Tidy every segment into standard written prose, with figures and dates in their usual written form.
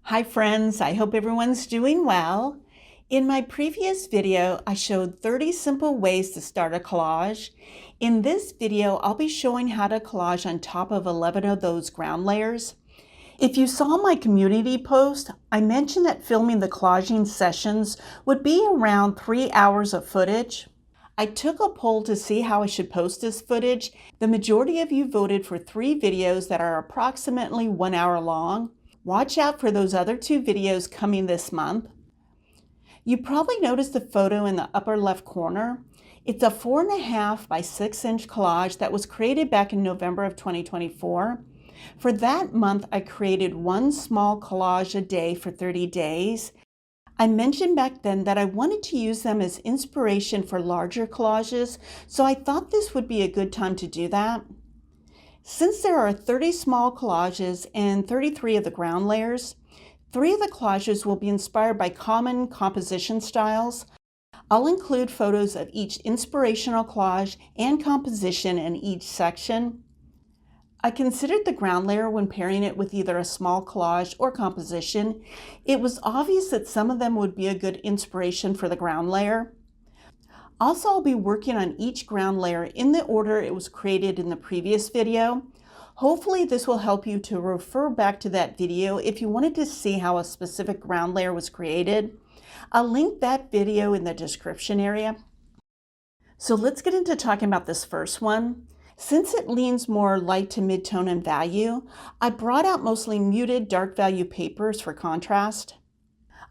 Hi friends, I hope everyone's doing well. In my previous video, I showed 30 simple ways to start a collage. In this video, I'll be showing how to collage on top of 11 of those ground layers. If you saw my community post, I mentioned that filming the collaging sessions would be around 3 hours of footage. I took a poll to see how I should post this footage. The majority of you voted for 3 videos that are approximately 1 hour long. Watch out for those other 2 videos coming this month. You probably noticed the photo in the upper left corner. It's a 4.5 by 6-inch collage that was created back in November of 2024. For that month, I created one small collage a day for 30 days. I mentioned back then that I wanted to use them as inspiration for larger collages, so I thought this would be a good time to do that. Since there are 30 small collages and 33 of the ground layers, 3 of the collages will be inspired by common composition styles. I'll include photos of each inspirational collage and composition in each section. I considered the ground layer when pairing it with either a small collage or composition. It was obvious that some of them would be a good inspiration for the ground layer. Also, I'll be working on each ground layer in the order it was created in the previous video. Hopefully this will help you to refer back to that video if you wanted to see how a specific ground layer was created. I'll link that video in the description area. So let's get into talking about this first one. Since it leans more light to mid-tone in value, I brought out mostly muted dark value papers for contrast.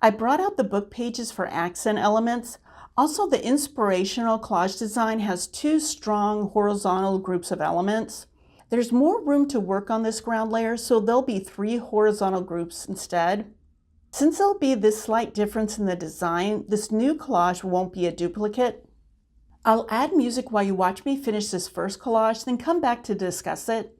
I brought out the book pages for accent elements. Also, the inspirational collage design has 2 strong horizontal groups of elements. There's more room to work on this ground layer, so there'll be 3 horizontal groups instead. Since there'll be this slight difference in the design, this new collage won't be a duplicate. I'll add music while you watch me finish this first collage, then come back to discuss it.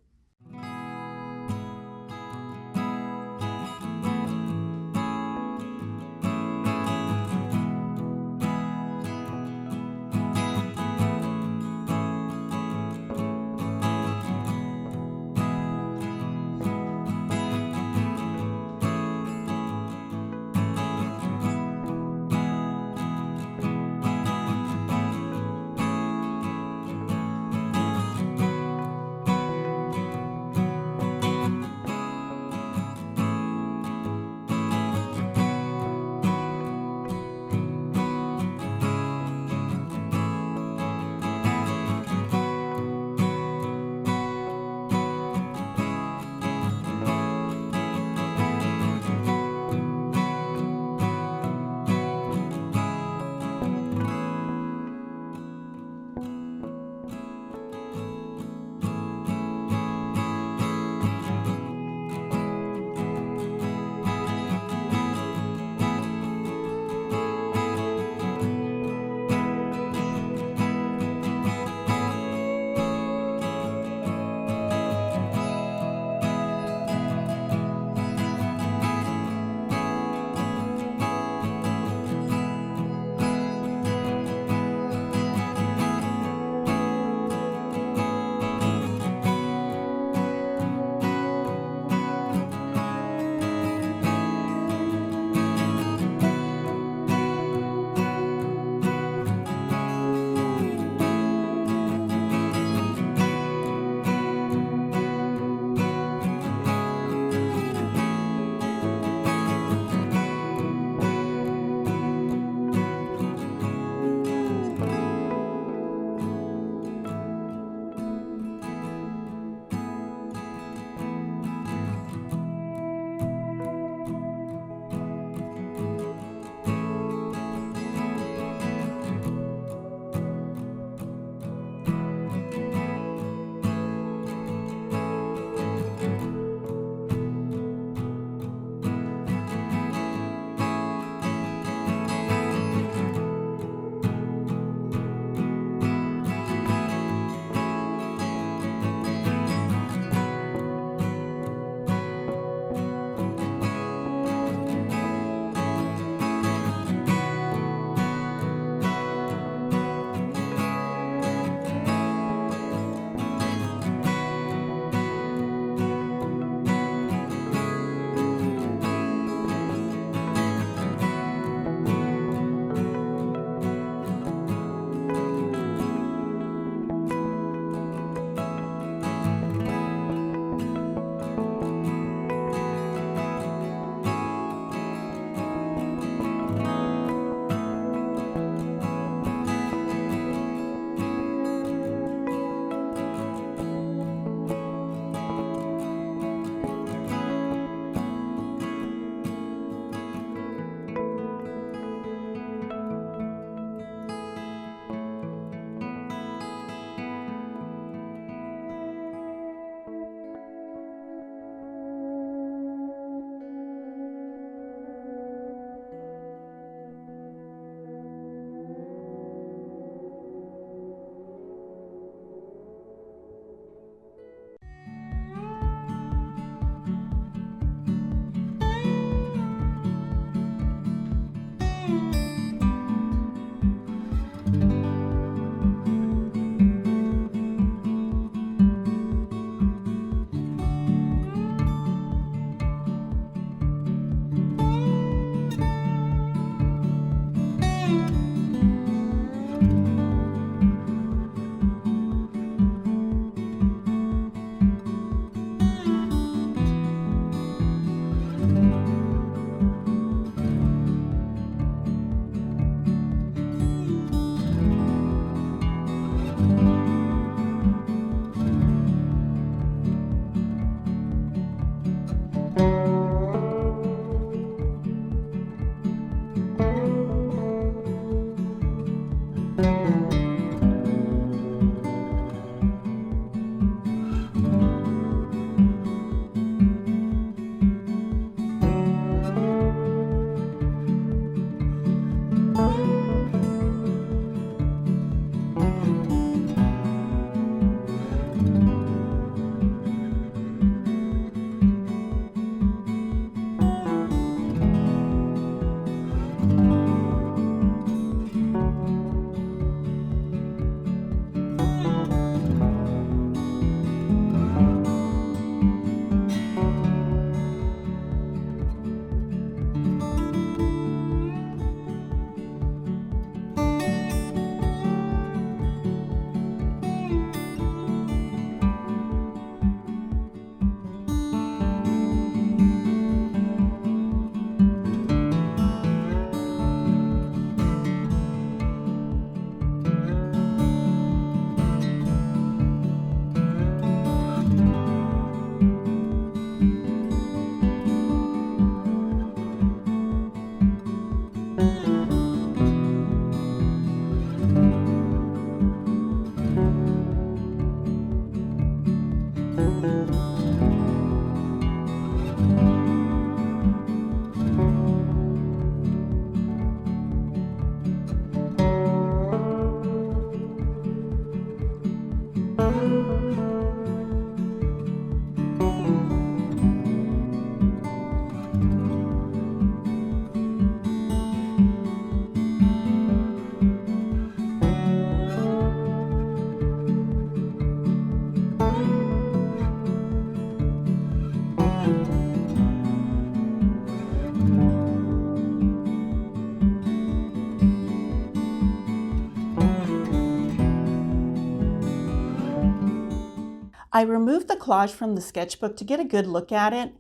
I removed the collage from the sketchbook to get a good look at it.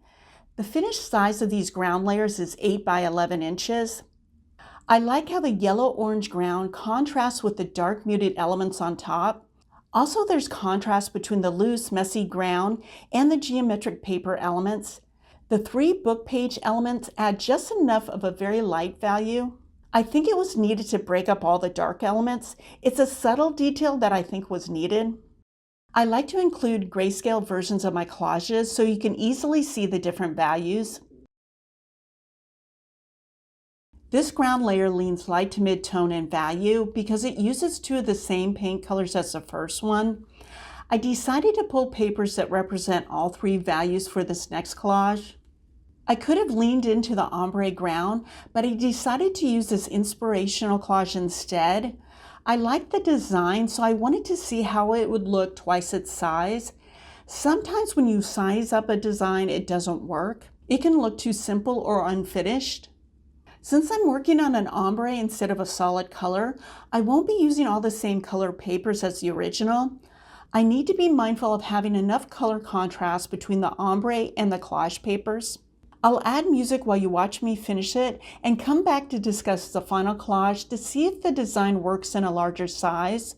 The finished size of these ground layers is 8 by 11 inches. I like how the yellow-orange ground contrasts with the dark muted elements on top. Also, there's contrast between the loose, messy ground and the geometric paper elements. The 3 book page elements add just enough of a very light value. I think it was needed to break up all the dark elements. It's a subtle detail that I think was needed. I like to include grayscale versions of my collages so you can easily see the different values. This ground layer leans light to mid-tone in value because it uses 2 of the same paint colors as the first one. I decided to pull papers that represent all 3 values for this next collage. I could have leaned into the ombre ground, but I decided to use this inspirational collage instead. I liked the design, so I wanted to see how it would look twice its size. Sometimes when you size up a design, it doesn't work. It can look too simple or unfinished. Since I'm working on an ombre instead of a solid color, I won't be using all the same color papers as the original. I need to be mindful of having enough color contrast between the ombre and the collage papers. I'll add music while you watch me finish it and come back to discuss the final collage to see if the design works in a larger size.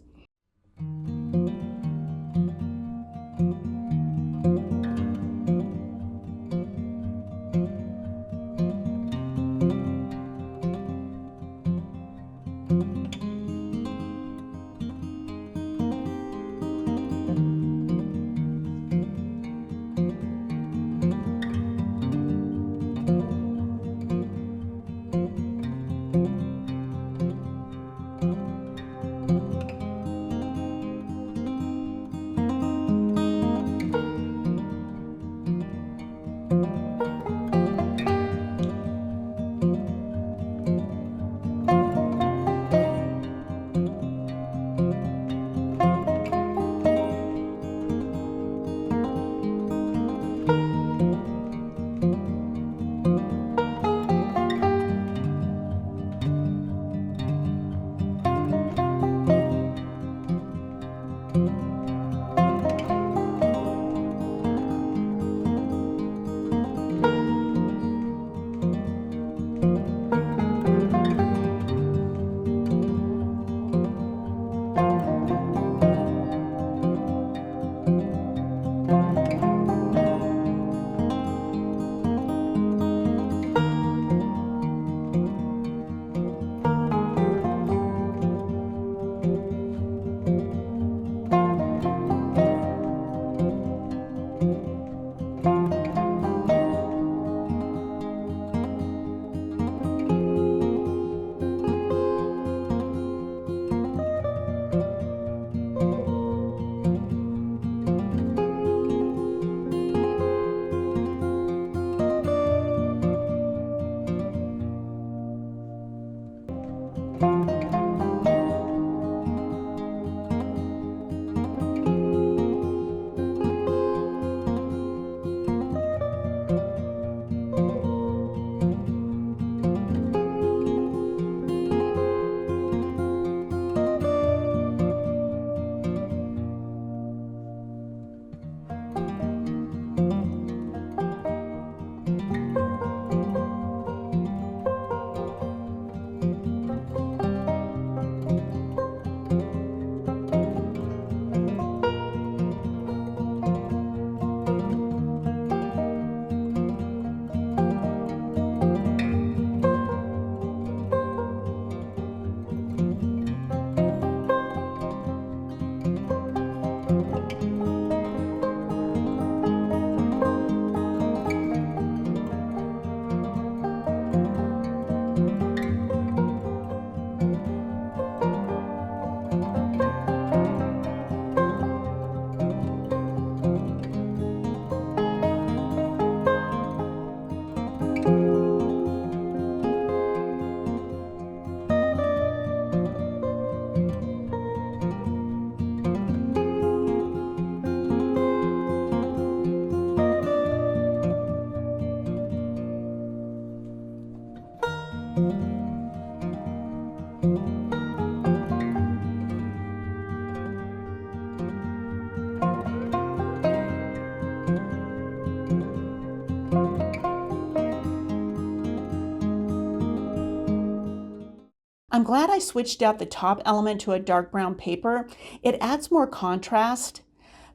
I'm glad I switched out the top element to a dark brown paper. It adds more contrast.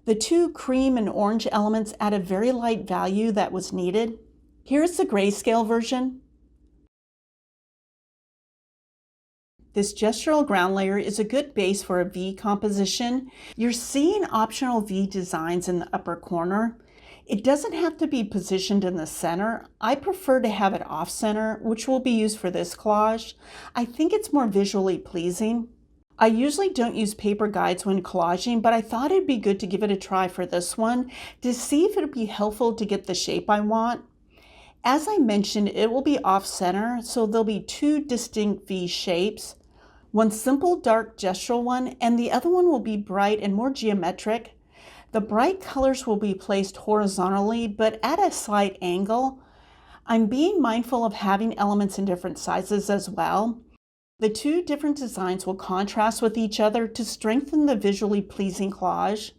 The two cream and orange elements add a very light value that was needed. Here's the grayscale version. This gestural ground layer is a good base for a V composition. You're seeing optional V designs in the upper corner. It doesn't have to be positioned in the center. I prefer to have it off center, which will be used for this collage. I think it's more visually pleasing. I usually don't use paper guides when collaging, but I thought it'd be good to give it a try for this one to see if it'd be helpful to get the shape I want. As I mentioned, it will be off center, so there'll be two distinct V shapes. One simple dark gestural one, and the other one will be bright and more geometric. The bright colors will be placed horizontally, but at a slight angle. I'm being mindful of having elements in different sizes as well. The two different designs will contrast with each other to strengthen the visually pleasing collage.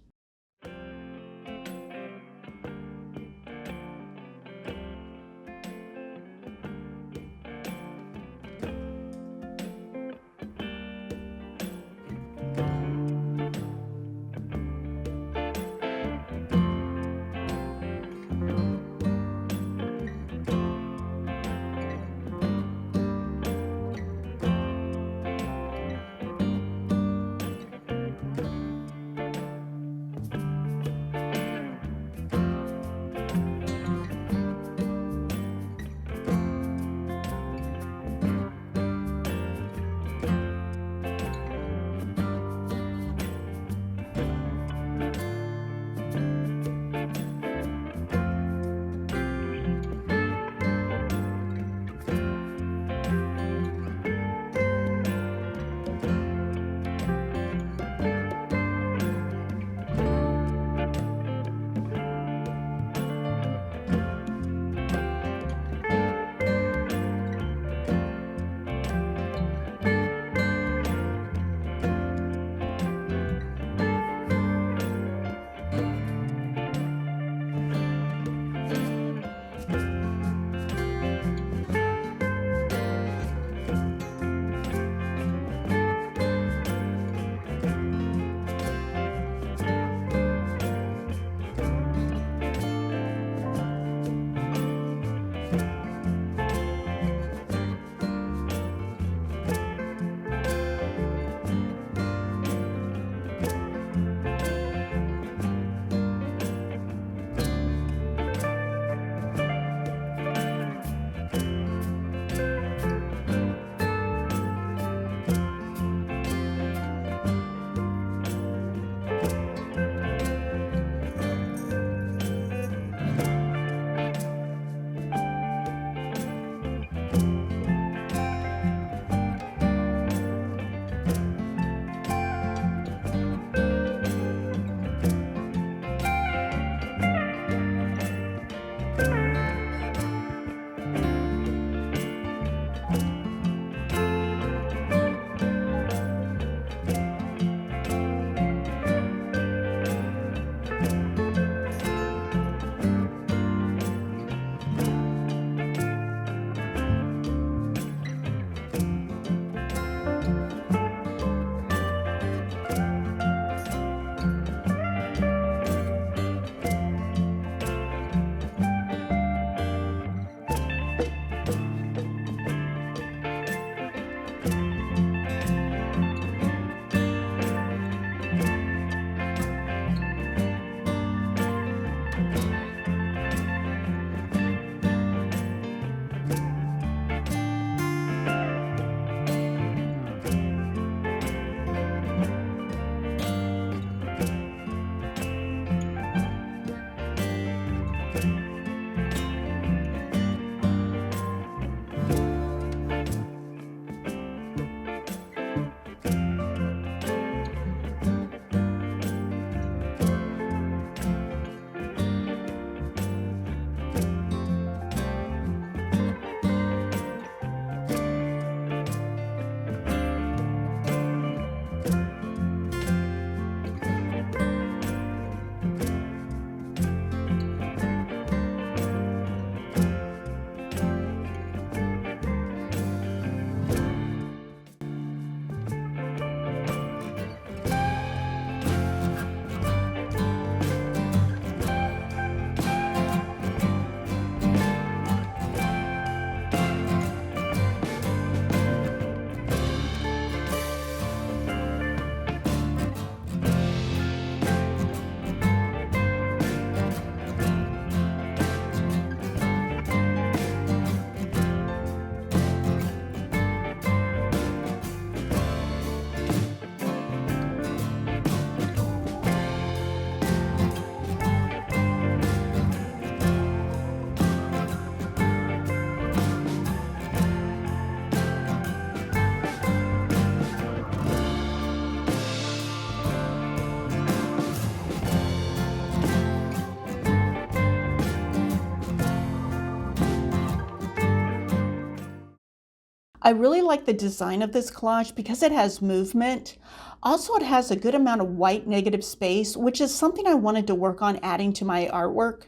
I really like the design of this collage because it has movement. Also, it has a good amount of white negative space, which is something I wanted to work on adding to my artwork.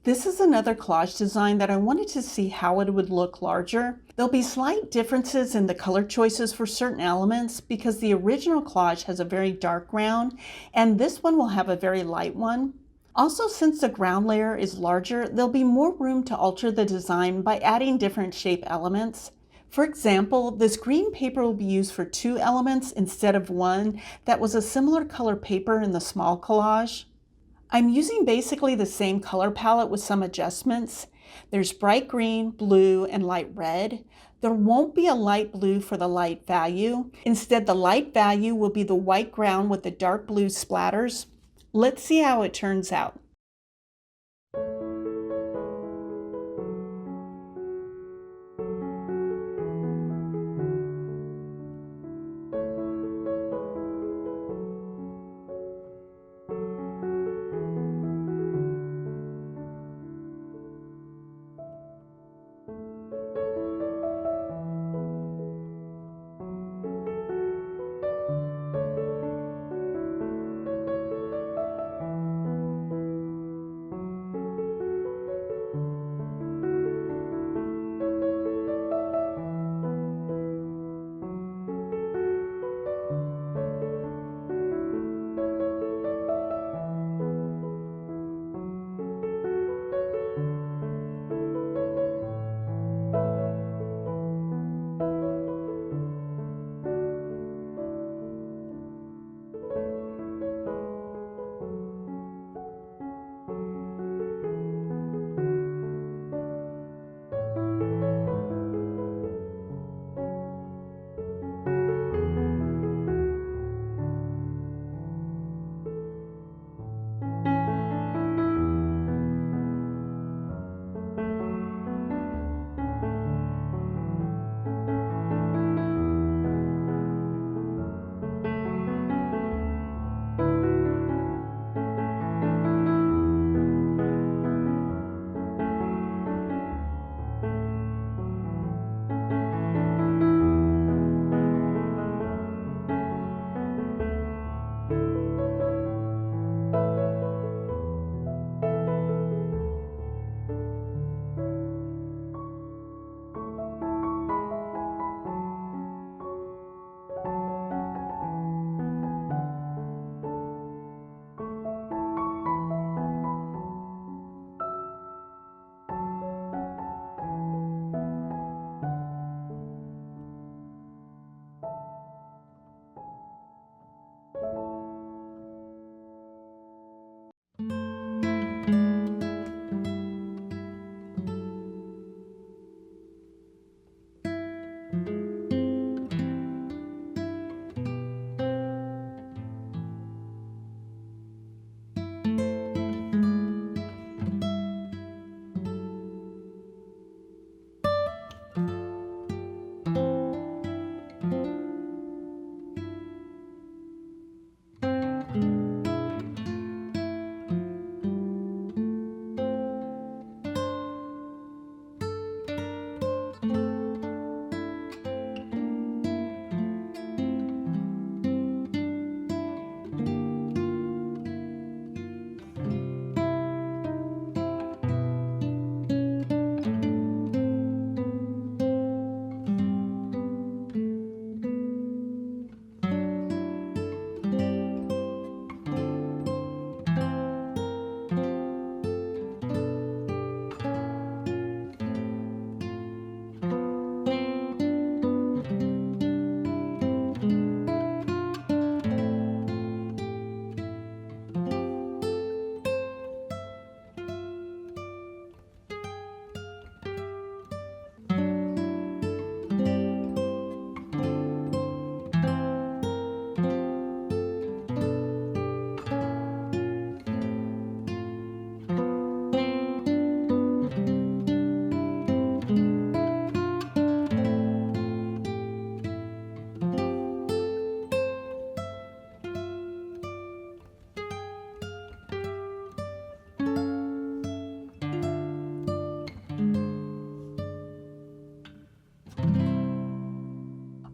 This is another collage design that I wanted to see how it would look larger. There'll be slight differences in the color choices for certain elements because the original collage has a very dark ground and this one will have a very light one. Also, since the ground layer is larger, there'll be more room to alter the design by adding different shape elements. For example, this green paper will be used for 2 elements instead of 1 that was a similar color paper in the small collage. I'm using basically the same color palette with some adjustments. There's bright green, blue, and light red. There won't be a light blue for the light value. Instead, the light value will be the white ground with the dark blue splatters. Let's see how it turns out.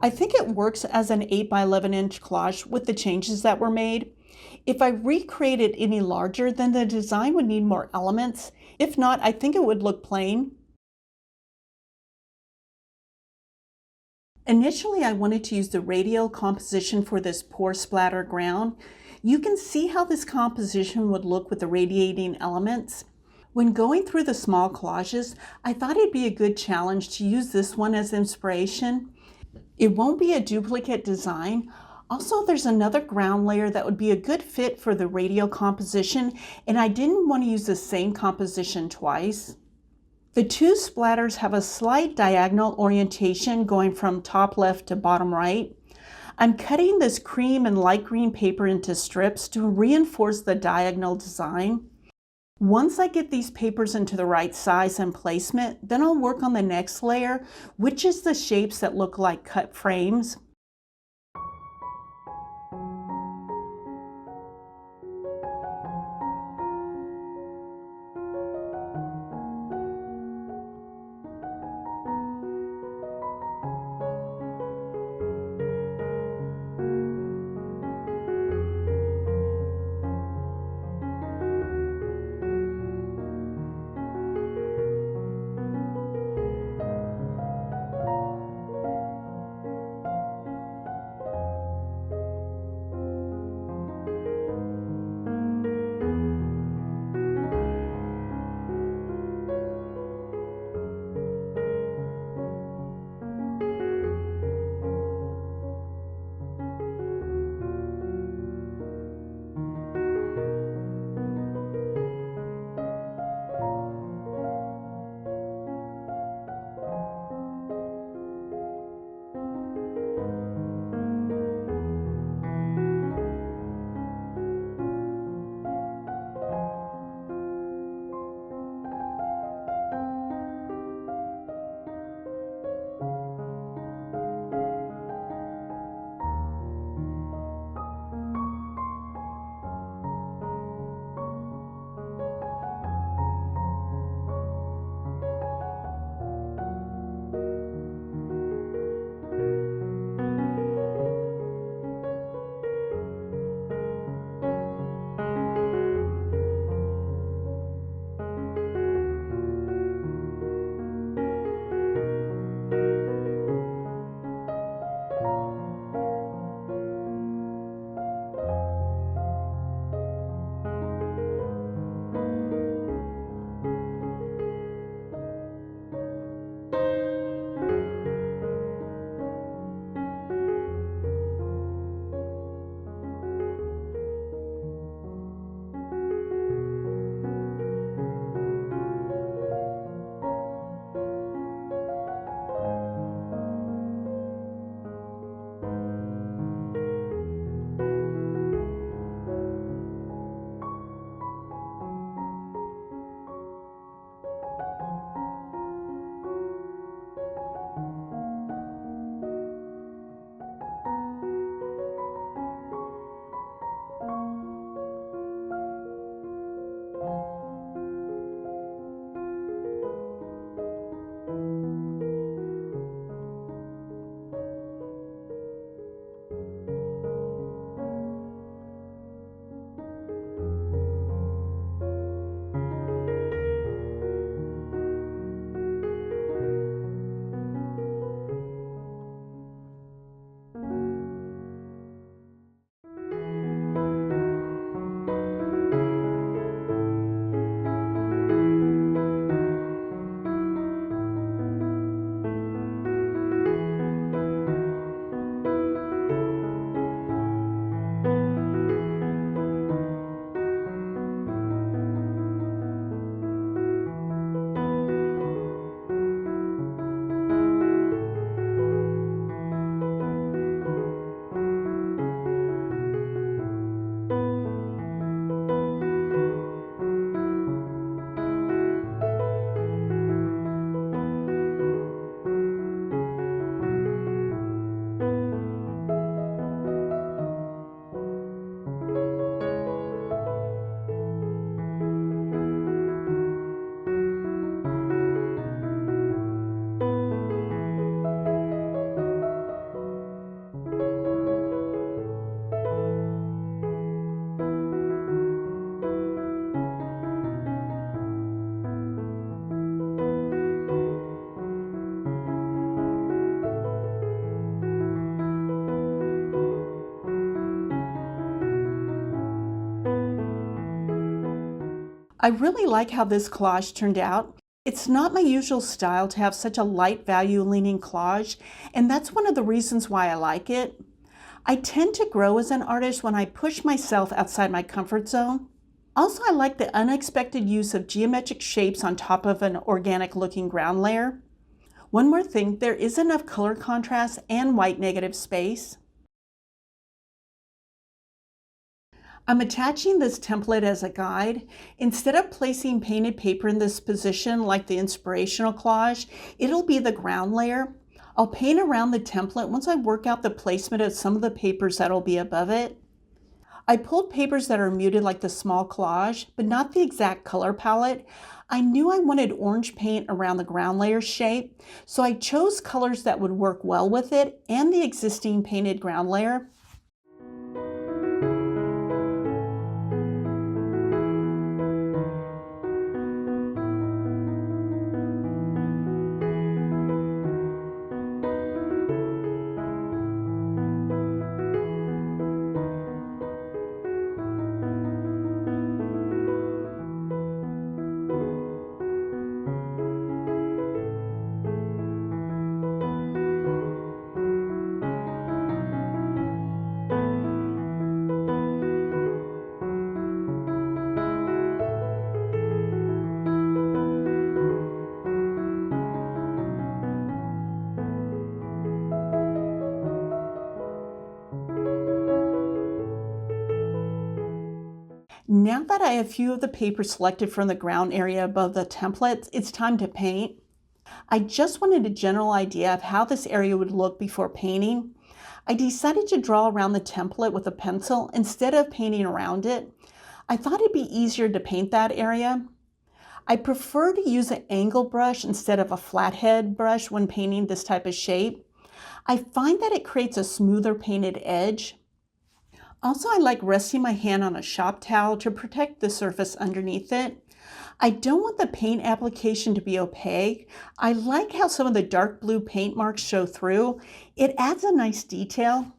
I think it works as an 8 by 11 inch collage with the changes that were made. If I recreate it any larger, then the design would need more elements. If not, I think it would look plain. Initially, I wanted to use the radial composition for this pour splatter ground. You can see how this composition would look with the radiating elements. When going through the small collages, I thought it'd be a good challenge to use this one as inspiration. It won't be a duplicate design. Also, there's another ground layer that would be a good fit for the radial composition, and I didn't want to use the same composition twice. The two splatters have a slight diagonal orientation going from top left to bottom right. I'm cutting this cream and light green paper into strips to reinforce the diagonal design. Once I get these papers into the right size and placement, then I'll work on the next layer, which is the shapes that look like cut frames. I really like how this collage turned out. It's not my usual style to have such a light value leaning collage, and that's one of the reasons why I like it. I tend to grow as an artist when I push myself outside my comfort zone. Also, I like the unexpected use of geometric shapes on top of an organic looking ground layer. One more thing, there is enough color contrast and white negative space. I'm attaching this template as a guide. Instead of placing painted paper in this position like the inspirational collage, it'll be the ground layer. I'll paint around the template once I work out the placement of some of the papers that'll be above it. I pulled papers that are muted like the small collage, but not the exact color palette. I knew I wanted orange paint around the ground layer shape, so I chose colors that would work well with it and the existing painted ground layer. Now that I have a few of the papers selected from the ground area above the templates, it's time to paint. I just wanted a general idea of how this area would look before painting. I decided to draw around the template with a pencil instead of painting around it. I thought it'd be easier to paint that area. I prefer to use an angle brush instead of a flathead brush when painting this type of shape. I find that it creates a smoother painted edge. Also, I like resting my hand on a shop towel to protect the surface underneath it. I don't want the paint application to be opaque. I like how some of the dark blue paint marks show through. It adds a nice detail.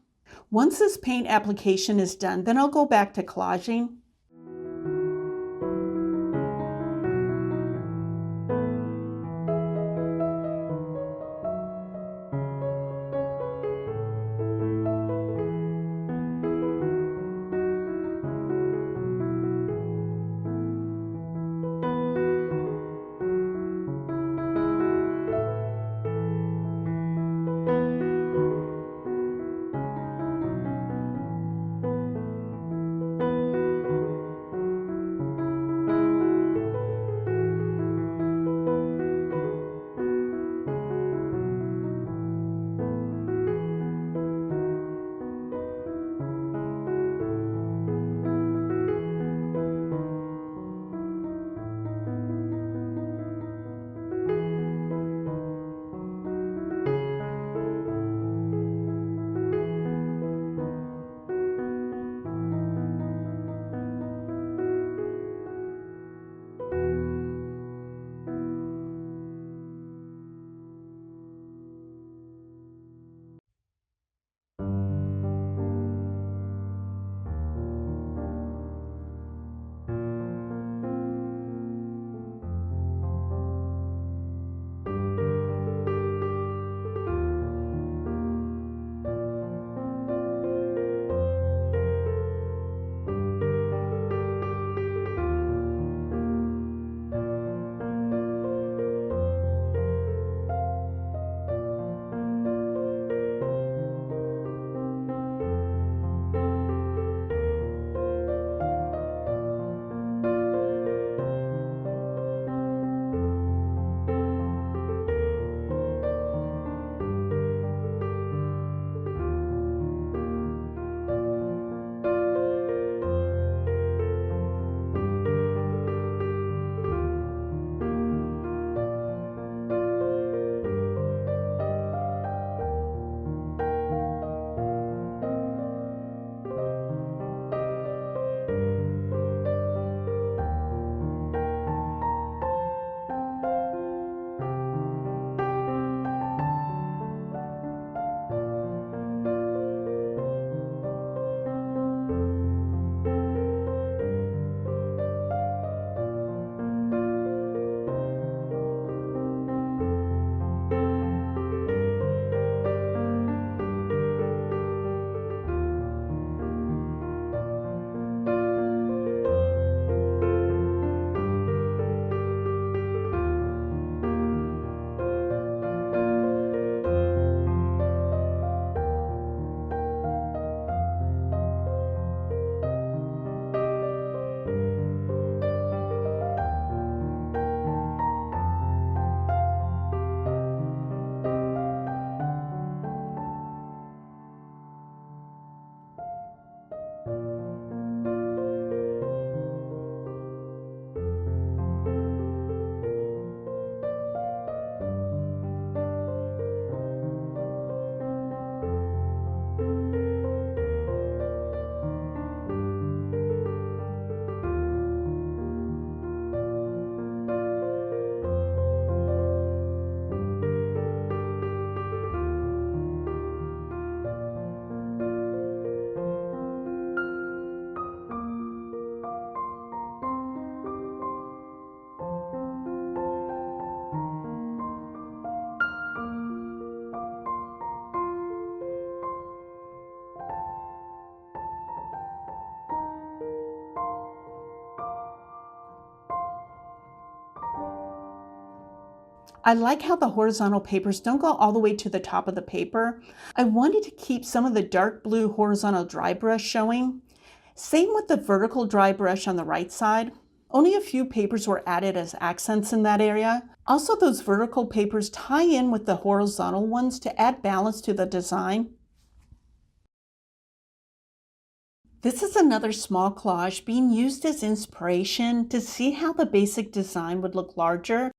Once this paint application is done, then I'll go back to collaging. I like how the horizontal papers don't go all the way to the top of the paper. I wanted to keep some of the dark blue horizontal dry brush showing. Same with the vertical dry brush on the right side. Only a few papers were added as accents in that area. Also, those vertical papers tie in with the horizontal ones to add balance to the design. This is another small collage being used as inspiration to see how the basic design would look larger.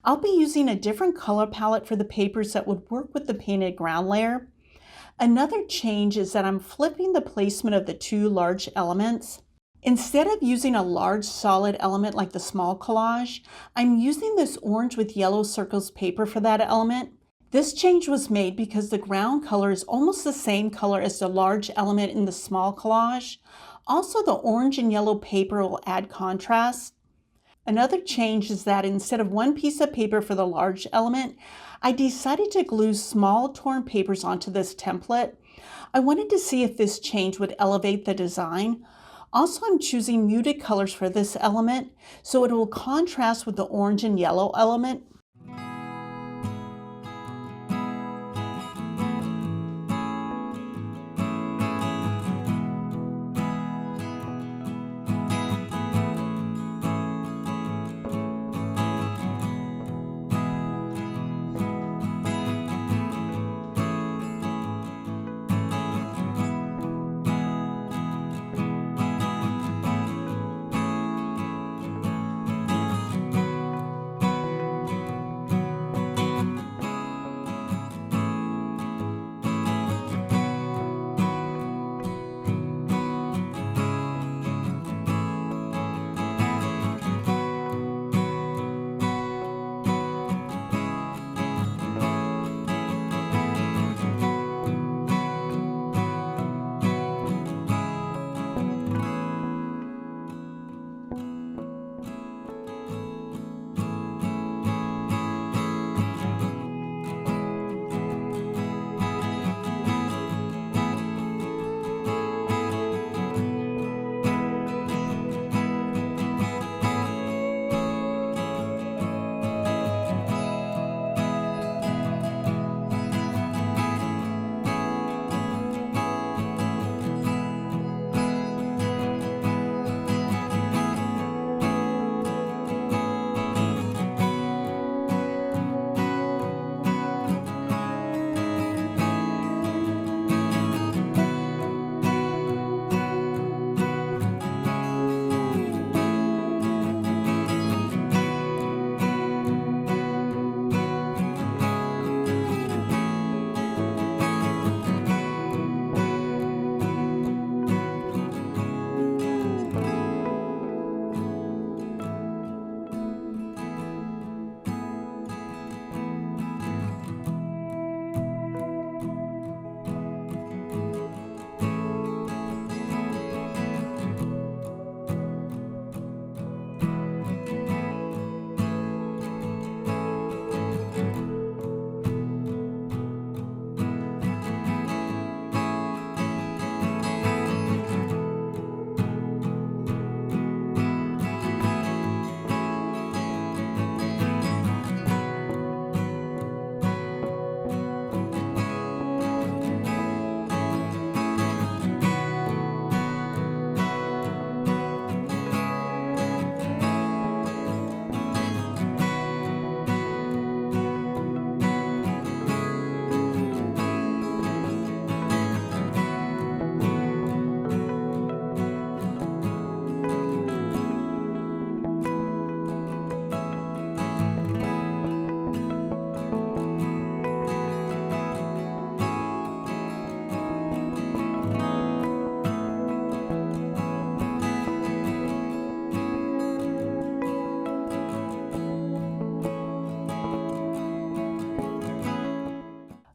I'll be using a different color palette for the papers that would work with the painted ground layer. Another change is that I'm flipping the placement of the two large elements. Instead of using a large solid element like the small collage, I'm using this orange with yellow circles paper for that element. This change was made because the ground color is almost the same color as the large element in the small collage. Also, the orange and yellow paper will add contrast. Another change is that instead of one piece of paper for the large element, I decided to glue small torn papers onto this template. I wanted to see if this change would elevate the design. Also, I'm choosing muted colors for this element, so it will contrast with the orange and yellow element.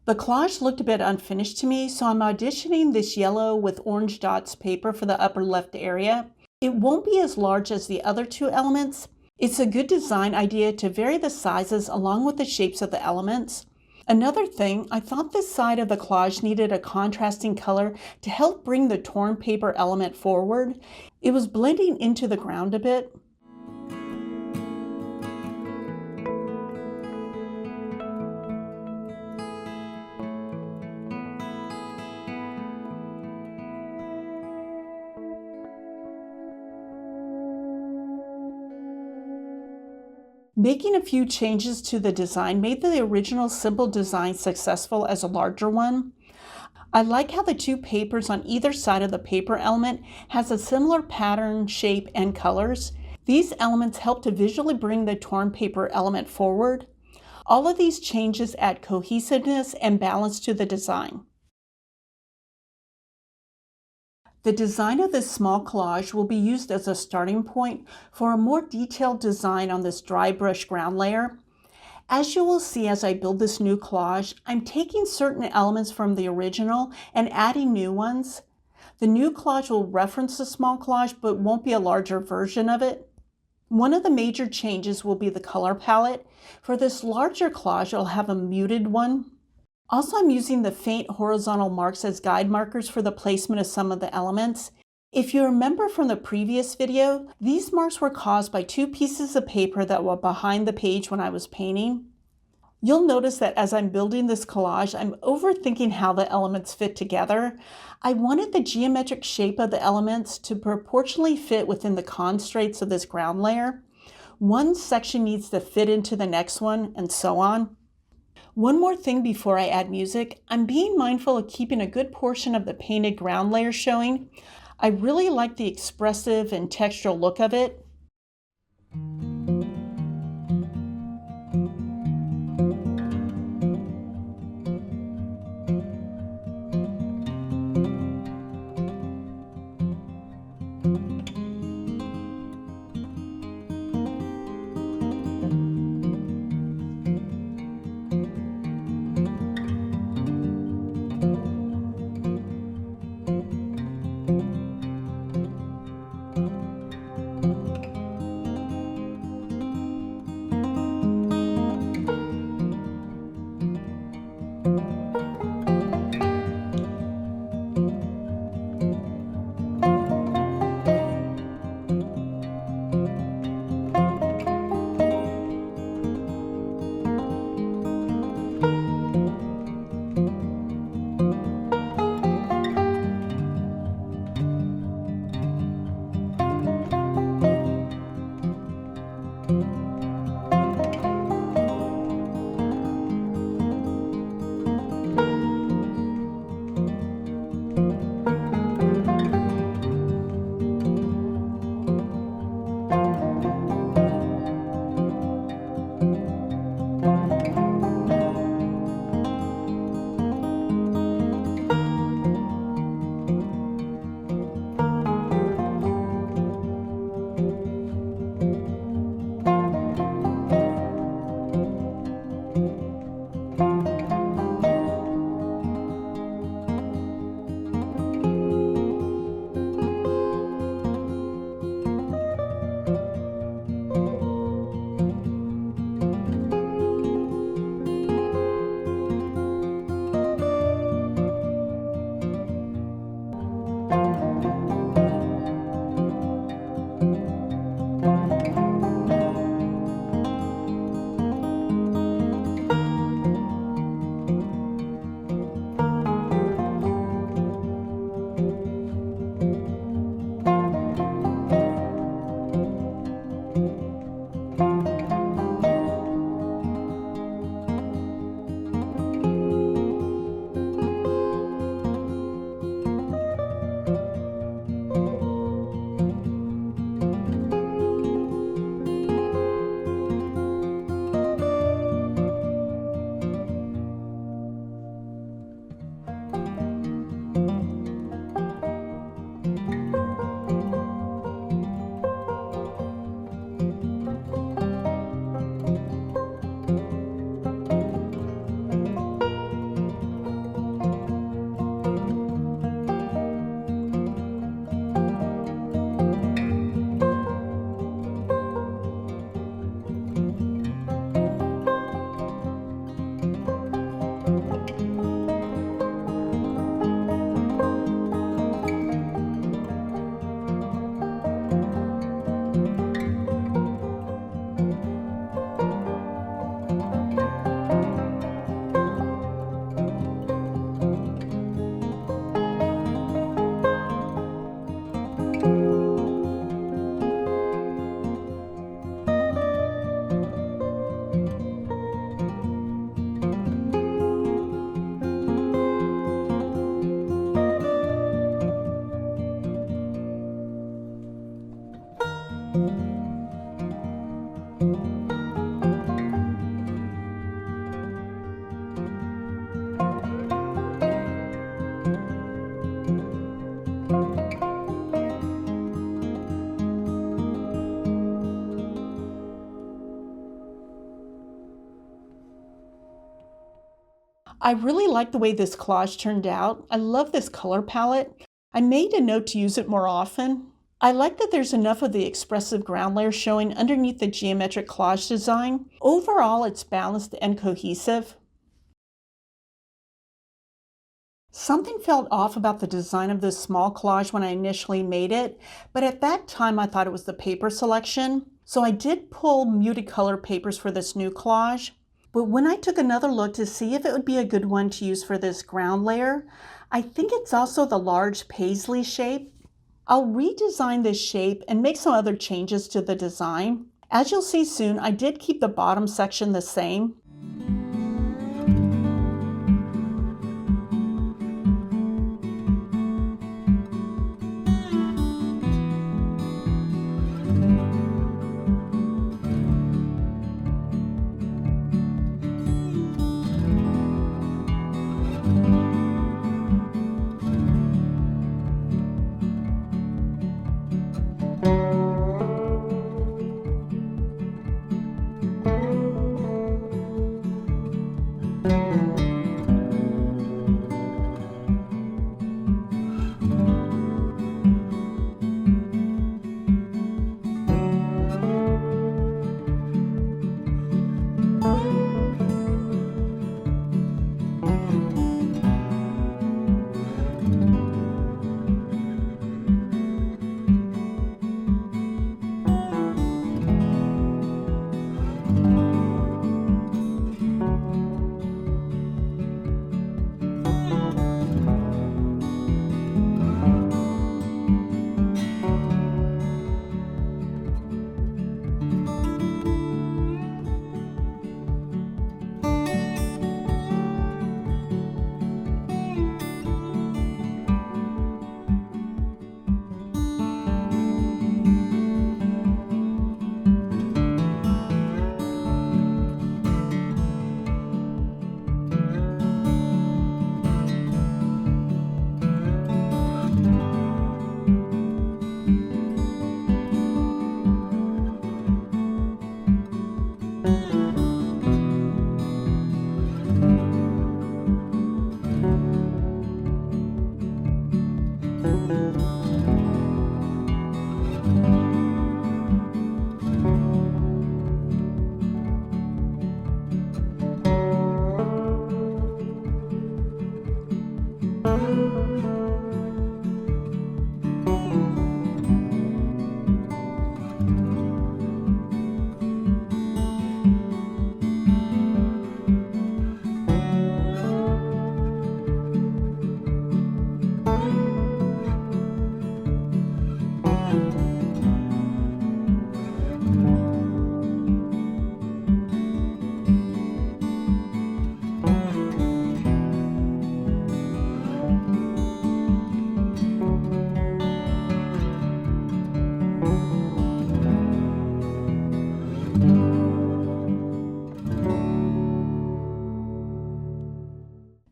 The collage looked a bit unfinished to me, so I'm auditioning this yellow with orange dots paper for the upper left area. It won't be as large as the other two elements. It's a good design idea to vary the sizes along with the shapes of the elements. Another thing, I thought this side of the collage needed a contrasting color to help bring the torn paper element forward. It was blending into the ground a bit. Making a few changes to the design made the original simple design successful as a larger one. I like how the two papers on either side of the paper element has a similar pattern, shape, and colors. These elements help to visually bring the torn paper element forward. All of these changes add cohesiveness and balance to the design. The design of this small collage will be used as a starting point for a more detailed design on this dry brush ground layer. As you will see as I build this new collage, I'm taking certain elements from the original and adding new ones. The new collage will reference the small collage but won't be a larger version of it. One of the major changes will be the color palette. For this larger collage, I'll have a muted one. Also, I'm using the faint horizontal marks as guide markers for the placement of some of the elements. If you remember from the previous video, these marks were caused by two pieces of paper that were behind the page when I was painting. You'll notice that as I'm building this collage, I'm overthinking how the elements fit together. I wanted the geometric shape of the elements to proportionally fit within the constraints of this ground layer. One section needs to fit into the next one, and so on. One more thing before I add music, I'm being mindful of keeping a good portion of the painted ground layer showing. I really like the expressive and textural look of it. I really like the way this collage turned out. I love this color palette. I made a note to use it more often. I like that there's enough of the expressive ground layer showing underneath the geometric collage design. Overall, it's balanced and cohesive. Something felt off about the design of this small collage when I initially made it, but at that time I thought it was the paper selection. So I did pull muted color papers for this new collage. But when I took another look to see if it would be a good one to use for this ground layer, I think it's also the large paisley shape. I'll redesign this shape and make some other changes to the design. As you'll see soon, I did keep the bottom section the same.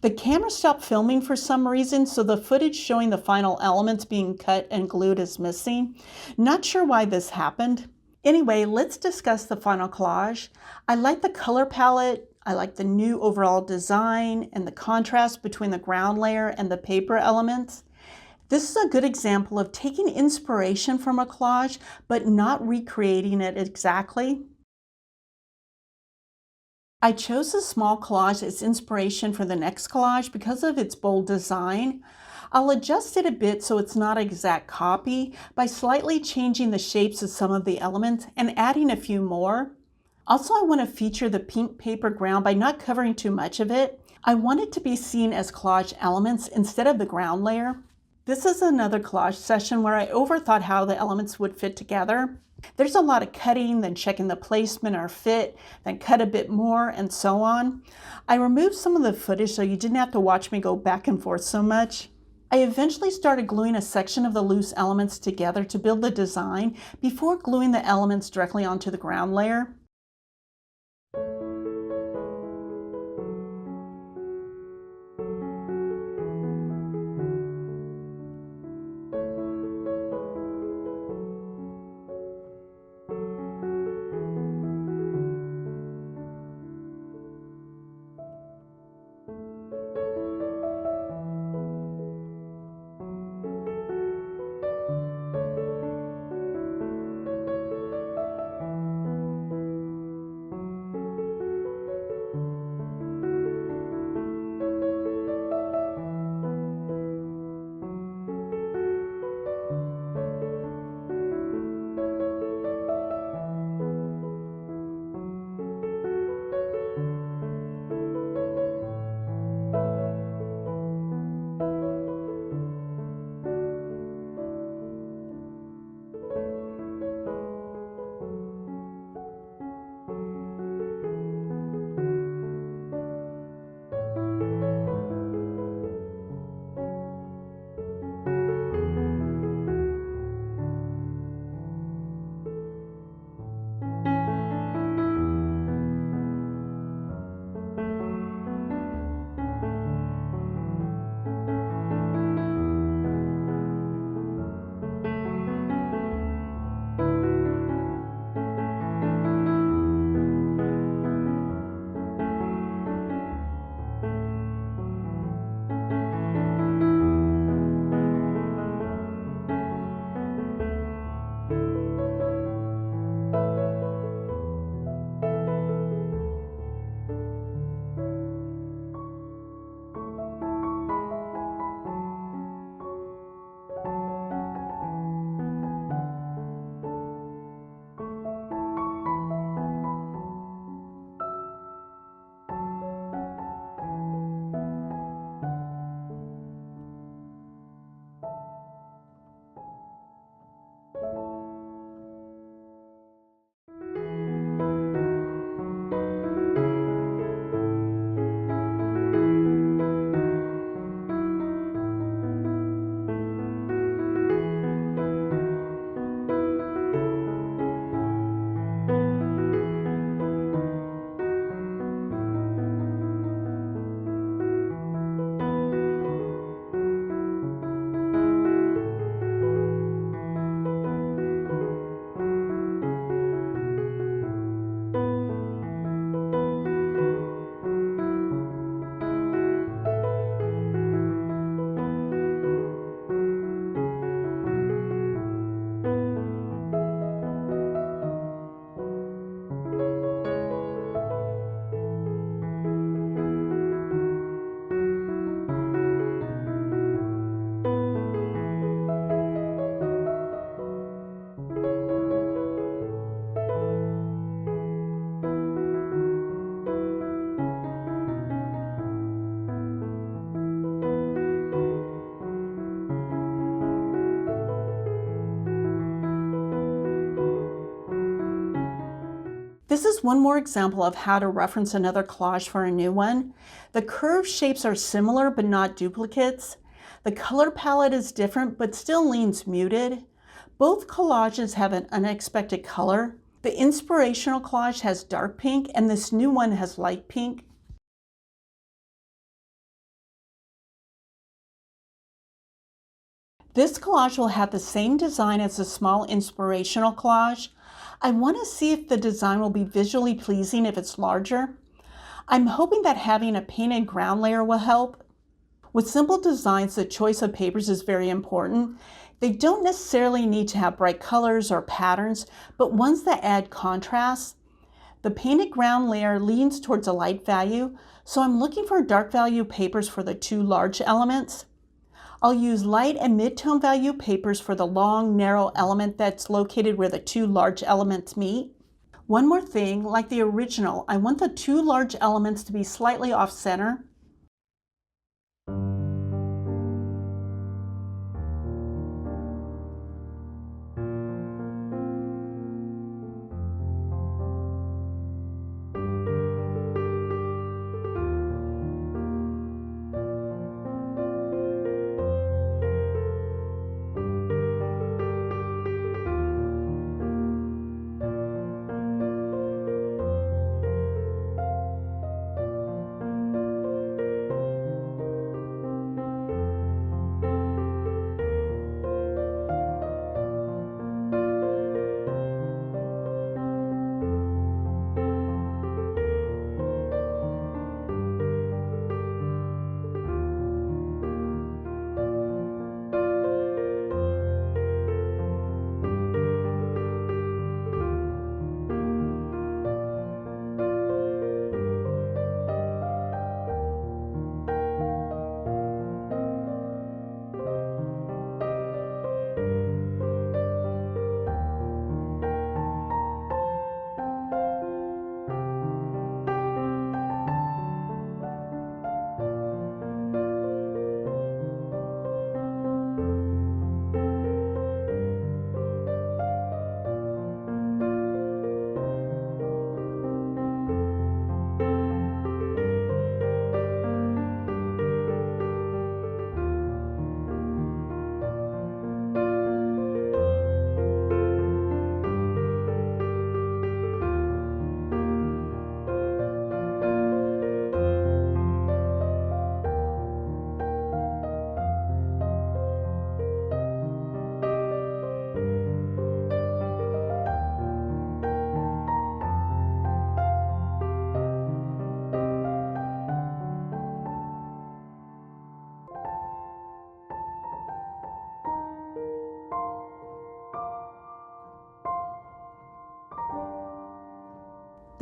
The camera stopped filming for some reason, so the footage showing the final elements being cut and glued is missing. Not sure why this happened. Anyway, let's discuss the final collage. I like the color palette, I like the new overall design and the contrast between the ground layer and the paper elements. This is a good example of taking inspiration from a collage, but not recreating it exactly. I chose a small collage as inspiration for the next collage because of its bold design. I'll adjust it a bit so it's not an exact copy by slightly changing the shapes of some of the elements and adding a few more. Also, I want to feature the pink paper ground by not covering too much of it. I want it to be seen as collage elements instead of the ground layer. This is another collage session where I overthought how the elements would fit together. There's a lot of cutting, then checking the placement or fit, then cut a bit more, and so on. I removed some of the footage so you didn't have to watch me go back and forth so much. I eventually started gluing a section of the loose elements together to build the design before gluing the elements directly onto the ground layer. is one more example of how to reference another collage for a new one. The curved shapes are similar but not duplicates. The color palette is different but still leans muted. Both collages have an unexpected color. The inspirational collage has dark pink and this new one has light pink. This collage will have the same design as the small inspirational collage. I want to see if the design will be visually pleasing if it's larger. I'm hoping that having a painted ground layer will help. With simple designs, the choice of papers is very important. They don't necessarily need to have bright colors or patterns, but ones that add contrast. The painted ground layer leans towards a light value, so I'm looking for dark value papers for the two large elements. I'll use light and mid-tone value papers for the long, narrow element that's located where the two large elements meet. One more thing, like the original, I want the two large elements to be slightly off-center.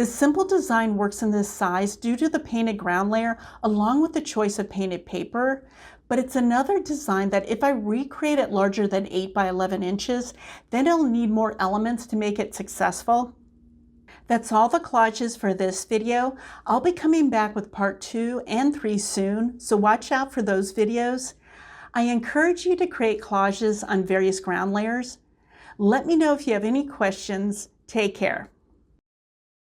The simple design works in this size due to the painted ground layer along with the choice of painted paper, but it's another design that if I recreate it larger than 8 by 11 inches, then it'll need more elements to make it successful. That's all the collages for this video. I'll be coming back with part 2 and 3 soon, so watch out for those videos. I encourage you to create collages on various ground layers. Let me know if you have any questions. Take care.